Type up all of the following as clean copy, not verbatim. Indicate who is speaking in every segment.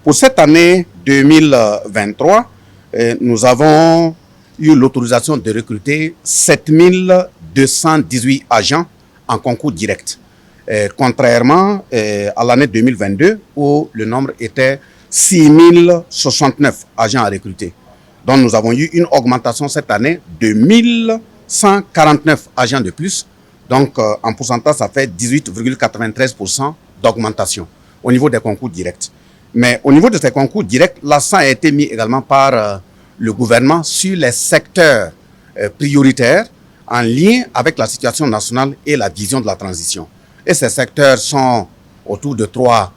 Speaker 1: Pour cette année 2023, nous avons eu l'autorisation de recruter 7218 agents en concours direct. Contrairement à l'année 2022 où le nombre était 6069 agents à recruter. Donc nous avons eu une augmentation cette année de 1149 agents de plus. Donc en pourcentage, ça fait 18,93% d'augmentation au niveau des concours directs. Mais au niveau de ces concours directs, l'accent a été mis également par le gouvernement sur les secteurs prioritaires en lien avec la situation nationale et la vision de la transition. Et ces secteurs sont autour de trois,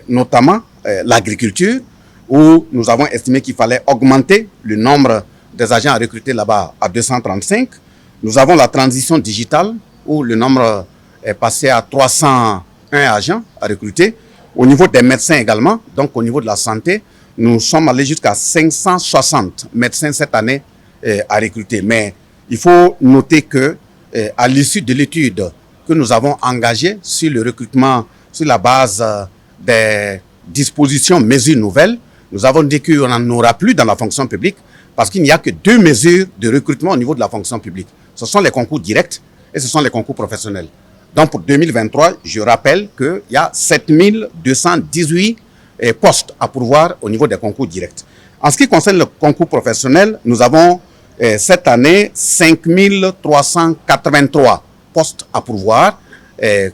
Speaker 1: notamment l'agriculture, où nous avons estimé qu'il fallait augmenter le nombre des agents à recruter là-bas à 235. Nous avons la transition digitale, où le nombre est passé à 301 agents à recruter. Au niveau des médecins également, donc au niveau de la santé, nous sommes allés jusqu'à 560 médecins cette année à recruter. Mais il faut noter que à l'issue de l'étude que nous avons engagée sur le recrutement sur la base des dispositions, mesures nouvelles, nous avons dit qu'on n'en aura plus dans la fonction publique parce qu'il n'y a que deux mesures de recrutement au niveau de la fonction publique. Ce sont les concours directs et ce sont les concours professionnels. Donc pour 2023, je rappelle qu'il y a 7218 postes à pourvoir au niveau des concours directs. En ce qui concerne le concours professionnel, nous avons cette année 5383 postes à pourvoir,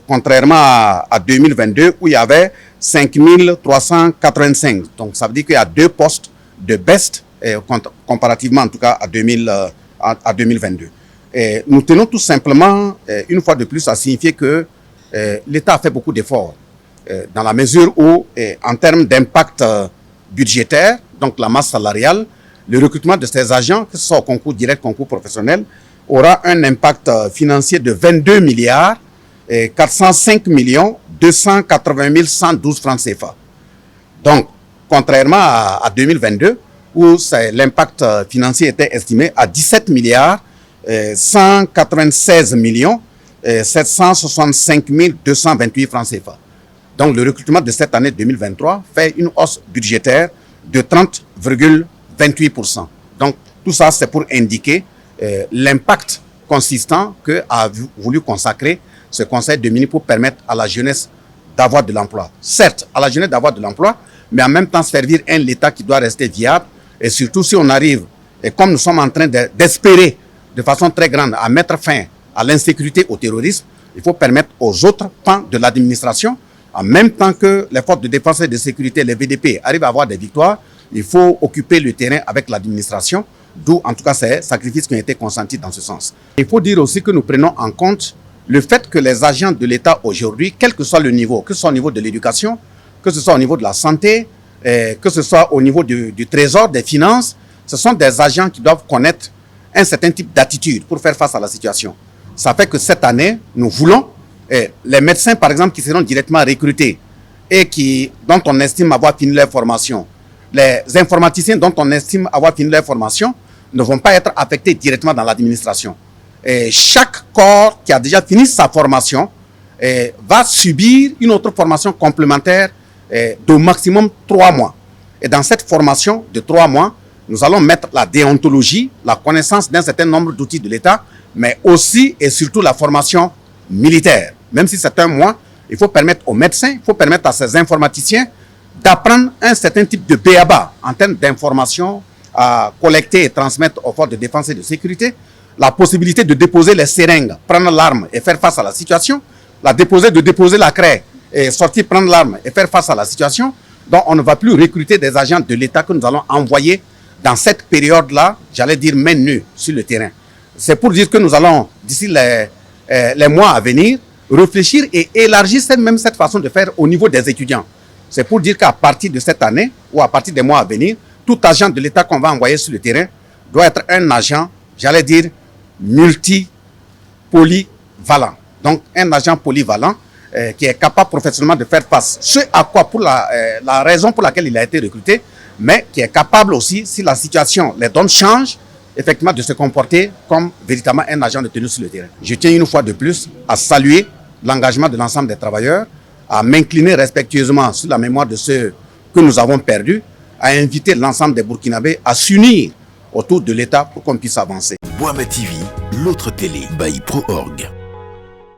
Speaker 1: contrairement à 2022 où il y avait 5385. Donc ça veut dire qu'il y a deux postes de baisse comparativement en tout cas à 2022. Et nous tenons tout simplement, une fois de plus, à signifier que l'État a fait beaucoup d'efforts dans la mesure où, en termes d'impact budgétaire, donc la masse salariale, le recrutement de ces agents, que ce soit au concours direct, concours professionnel, aura un impact financier de 22 milliards 405 millions 280 112 francs CFA. Donc, contrairement à 2022, où l'impact financier était estimé à 17 milliards 196 millions 765 228 francs CFA. Donc le recrutement de cette année 2023 fait une hausse budgétaire de 30,28%. Donc tout ça c'est pour indiquer l'impact consistant que a voulu consacrer ce Conseil de ministres pour permettre à la jeunesse d'avoir de l'emploi. Certes, à la jeunesse d'avoir de l'emploi, mais en même temps servir un État qui doit rester viable et surtout si on arrive, et comme nous sommes en train d'espérer de façon très grande à mettre fin à l'insécurité, au terrorisme, il faut permettre aux autres pans de l'administration, en même temps que les forces de défense et de sécurité, les VDP, arrivent à avoir des victoires, il faut occuper le terrain avec l'administration, d'où en tout cas ces sacrifices qui ont été consentis dans ce sens. Il faut dire aussi que nous prenons en compte le fait que les agents de l'État aujourd'hui, quel que soit le niveau, que ce soit au niveau de l'éducation, que ce soit au niveau de la santé, que ce soit au niveau du trésor, des finances, ce sont des agents qui doivent connaître un certain type d'attitude pour faire face à la situation. Ça fait que cette année, nous voulons, les médecins par exemple qui seront directement recrutés et dont on estime avoir fini leur formation, les informaticiens dont on estime avoir fini leur formation ne vont pas être affectés directement dans l'administration. Chaque corps qui a déjà fini sa formation va subir une autre formation complémentaire d'au maximum 3 mois. Et dans cette formation de 3 mois, nous allons mettre la déontologie, la connaissance d'un certain nombre d'outils de l'État, mais aussi et surtout la formation militaire. Même si c'est 1 mois, il faut permettre aux médecins, il faut permettre à ces informaticiens d'apprendre un certain type de b.a.-ba en termes d'informations à collecter et transmettre aux forces de défense et de sécurité, la possibilité de déposer les seringues, prendre l'arme et faire face à la situation, de déposer la craie et sortir prendre l'arme et faire face à la situation. Donc on ne va plus recruter des agents de l'État que nous allons envoyer dans cette période-là, j'allais dire main nue sur le terrain. C'est pour dire que nous allons, d'ici les mois à venir, réfléchir et élargir cette façon de faire au niveau des étudiants. C'est pour dire qu'à partir de cette année ou à partir des mois à venir, tout agent de l'État qu'on va envoyer sur le terrain doit être un agent, j'allais dire, polyvalent. Donc un agent polyvalent qui est capable professionnellement de faire face. Ce à quoi, pour la raison pour laquelle il a été recruté, mais qui est capable aussi, si la situation, les donnes changent, effectivement de se comporter comme véritablement un agent de tenue sur le terrain. Je tiens une fois de plus à saluer l'engagement de l'ensemble des travailleurs, à m'incliner respectueusement sur la mémoire de ceux que nous avons perdu, a invité l'ensemble des Burkinabés à s'unir autour de l'État pour qu'on puisse avancer.
Speaker 2: Boama TV, l'autre télé, by Pro Org.